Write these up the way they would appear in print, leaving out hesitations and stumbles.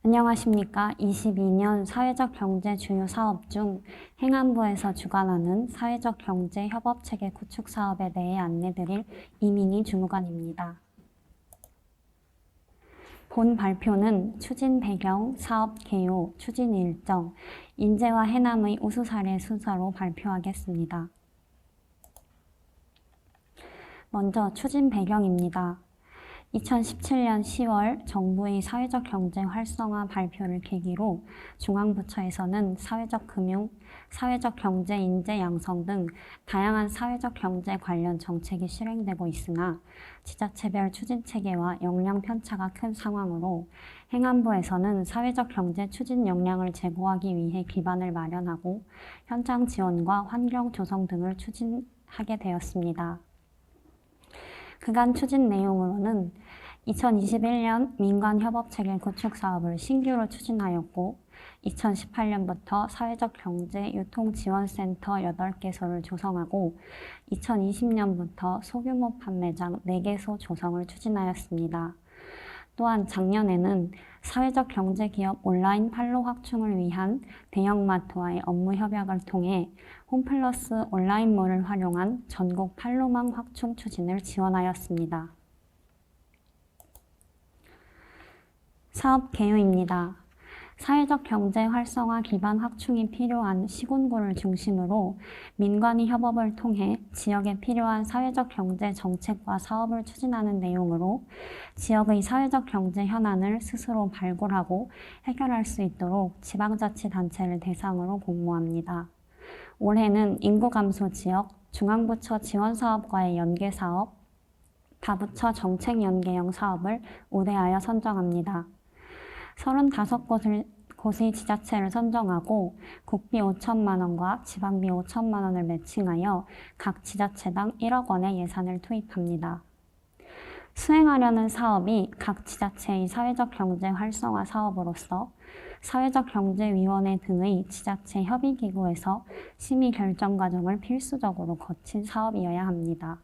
안녕하십니까. 22년 사회적 경제 주요 사업 중 행안부에서 주관하는 사회적 경제 협업체계 구축 사업에 대해 안내드릴 이민희 주무관입니다. 본 발표는 추진 배경, 사업 개요, 추진 일정, 인재와 해남의 우수 사례 순서로 발표하겠습니다. 먼저 추진 배경입니다. 2017년 10월 정부의 사회적 경제 활성화 발표를 계기로 중앙부처에서는 사회적 금융, 사회적 경제 인재 양성 등 다양한 사회적 경제 관련 정책이 실행되고 있으나 지자체별 추진 체계와 역량 편차가 큰 상황으로 행안부에서는 사회적 경제 추진 역량을 제고하기 위해 기반을 마련하고 현장 지원과 환경 조성 등을 추진하게 되었습니다. 그간 추진 내용으로는 2021년 민간협업체계 구축 사업을 신규로 추진하였고 2018년부터 사회적 경제 유통지원센터 8개소를 조성하고 2020년부터 소규모 판매장 4개소 조성을 추진하였습니다. 또한 작년에는 사회적 경제기업 온라인 판로 확충을 위한 대형마트와의 업무 협약을 통해 홈플러스 온라인몰을 활용한 전국 판로망 확충 추진을 지원하였습니다. 사업 개요입니다. 사회적 경제 활성화 기반 확충이 필요한 시군구를 중심으로 민관이 협업을 통해 지역에 필요한 사회적 경제 정책과 사업을 추진하는 내용으로 지역의 사회적 경제 현안을 스스로 발굴하고 해결할 수 있도록 지방자치단체를 대상으로 공모합니다. 올해는 인구 감소 지역, 중앙부처 지원사업과의 연계사업, 다부처 정책연계형 사업을 우대하여 선정합니다. 35곳의 지자체를 선정하고 국비 5천만 원과 지방비 5천만 원을 매칭하여 각 지자체당 1억 원의 예산을 투입합니다. 수행하려는 사업이 각 지자체의 사회적 경제 활성화 사업으로서 사회적경제위원회 등의 지자체 협의기구에서 심의 결정 과정을 필수적으로 거친 사업이어야 합니다.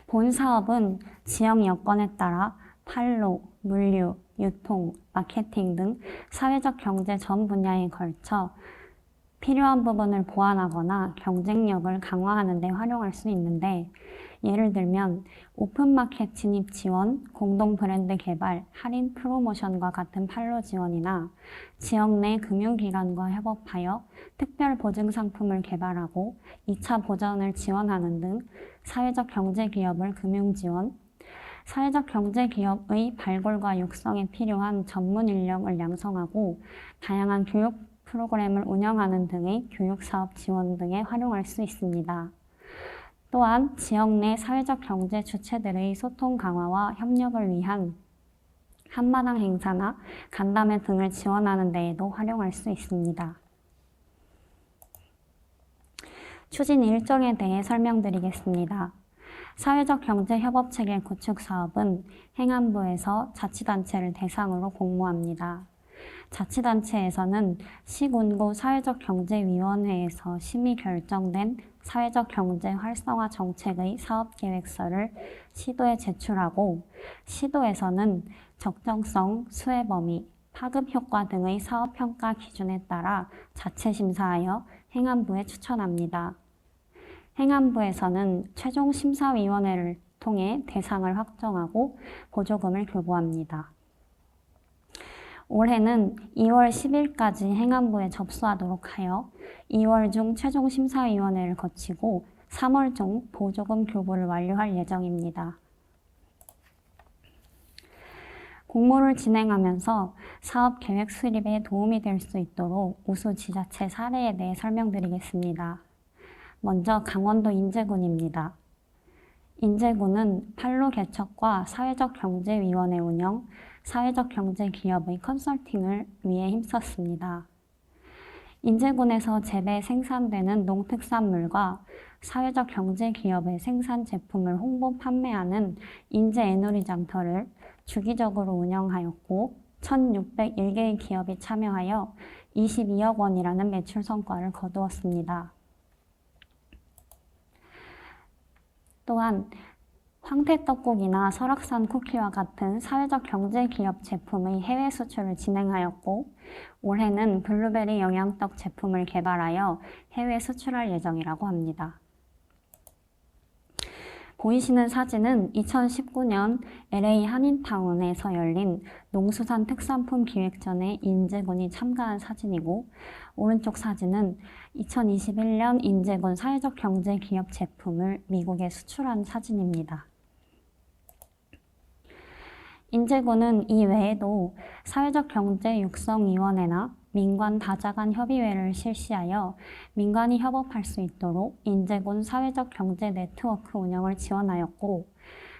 본 사업은 지역 여건에 따라 판로, 물류, 유통, 마케팅 등 사회적 경제 전 분야에 걸쳐 필요한 부분을 보완하거나 경쟁력을 강화하는 데 활용할 수 있는데 예를 들면 오픈마켓 진입 지원, 공동 브랜드 개발, 할인 프로모션과 같은 판로 지원이나 지역 내 금융기관과 협업하여 특별 보증 상품을 개발하고 2차 보전을 지원하는 등 사회적 경제기업을 금융지원, 사회적 경제기업의 발굴과 육성에 필요한 전문 인력을 양성하고 다양한 교육 프로그램을 운영하는 등의 교육사업 지원 등에 활용할 수 있습니다. 또한 지역 내 사회적 경제 주체들의 소통 강화와 협력을 위한 한마당 행사나 간담회 등을 지원하는 데에도 활용할 수 있습니다. 추진 일정에 대해 설명드리겠습니다. 사회적 경제 협업체계 구축 사업은 행안부에서 자치단체를 대상으로 공모합니다. 자치단체에서는 시군구 사회적경제위원회에서 심의 결정된 사회적 경제 활성화 정책의 사업계획서를 시도에 제출하고 시도에서는 적정성, 수혜 범위, 파급 효과 등의 사업평가 기준에 따라 자체 심사하여 행안부에 추천합니다. 행안부에서는 최종심사위원회를 통해 대상을 확정하고 보조금을 교부합니다. 올해는 2월 10일까지 행안부에 접수하도록 하여 2월 중 최종심사위원회를 거치고 3월 중 보조금 교부를 완료할 예정입니다. 공모를 진행하면서 사업 계획 수립에 도움이 될 수 있도록 우수 지자체 사례에 대해 설명드리겠습니다. 먼저 강원도 인제군입니다. 인제군은 판로 개척과 사회적경제위원회 운영, 사회적경제기업의 컨설팅을 위해 힘썼습니다. 인제군에서 재배 생산되는 농특산물과 사회적경제기업의 생산 제품을 홍보 판매하는 인제에누리 장터를 주기적으로 운영하였고 1,601개의 기업이 참여하여 22억 원이라는 매출 성과를 거두었습니다. 또한 황태떡국이나 설악산 쿠키와 같은 사회적 경제 기업 제품의 해외 수출을 진행하였고, 올해는 블루베리 영양떡 제품을 개발하여 해외 수출할 예정이라고 합니다. 보이시는 사진은 2019년 LA 한인타운에서 열린 농수산 특산품 기획전에 인재군이 참가한 사진이고, 오른쪽 사진은 2021년 인재군 사회적 경제 기업 제품을 미국에 수출한 사진입니다. 인재군은 이 외에도 사회적 경제 육성위원회나 민관 다자간 협의회를 실시하여 민관이 협업할 수 있도록 인재군 사회적 경제 네트워크 운영을 지원하였고,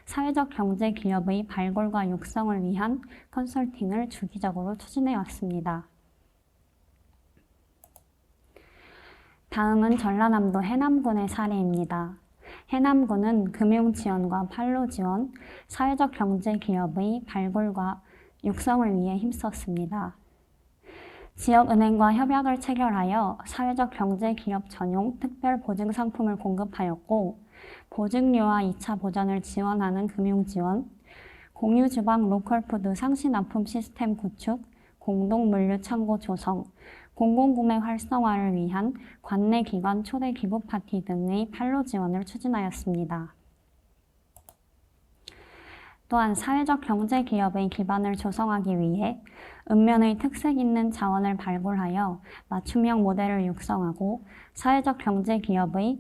사회적 경제 기업의 발굴과 육성을 위한 컨설팅을 주기적으로 추진해 왔습니다. 다음은 전라남도 해남군의 사례입니다. 해남군은 금융지원과 판로지원, 사회적 경제기업의 발굴과 육성을 위해 힘썼습니다. 지역은행과 협약을 체결하여 사회적 경제기업 전용 특별 보증상품을 공급하였고, 보증료와 2차 보전을 지원하는 금융지원, 공유주방 로컬푸드 상시납품 시스템 구축, 공동물류창고 조성, 공공구매 활성화를 위한 관내기관 초대 기부 파티 등의 판로 지원을 추진하였습니다. 또한 사회적 경제 기업의 기반을 조성하기 위해 읍면의 특색 있는 자원을 발굴하여 맞춤형 모델을 육성하고 사회적 경제 기업의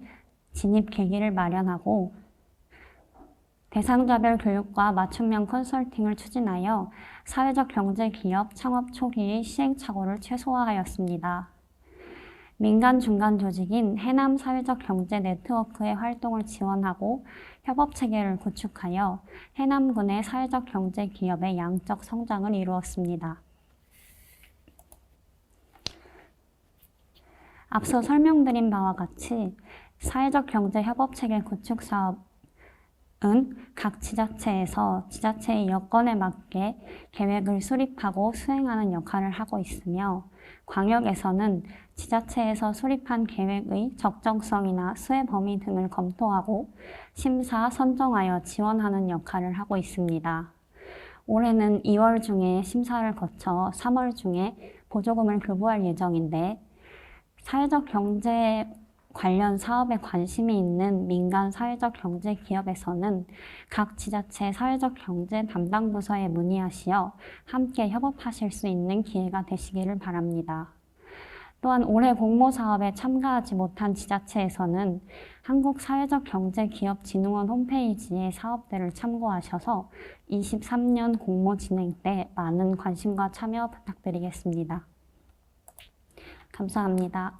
진입 계기를 마련하고 대상자별 교육과 맞춤형 컨설팅을 추진하여 사회적 경제 기업 창업 초기의 시행착오를 최소화하였습니다. 민간 중간 조직인 해남 사회적 경제 네트워크의 활동을 지원하고 협업 체계를 구축하여 해남군의 사회적 경제 기업의 양적 성장을 이루었습니다. 앞서 설명드린 바와 같이 사회적 경제 협업 체계 구축 사업은 각 지자체에서 지자체의 여건에 맞게 계획을 수립하고 수행하는 역할을 하고 있으며, 광역에서는 지자체에서 수립한 계획의 적정성이나 수혜 범위 등을 검토하고 심사, 선정하여 지원하는 역할을 하고 있습니다. 올해는 2월 중에 심사를 거쳐 3월 중에 보조금을 교부할 예정인데, 사회적 경제 관련 사업에 관심이 있는 민간 사회적 경제 기업에서는 각 지자체 사회적 경제 담당 부서에 문의하시어 함께 협업하실 수 있는 기회가 되시기를 바랍니다. 또한 올해 공모사업에 참가하지 못한 지자체에서는 한국사회적경제기업진흥원 홈페이지의 사업들을 참고하셔서 23년 공모 진행 때 많은 관심과 참여 부탁드리겠습니다. 감사합니다.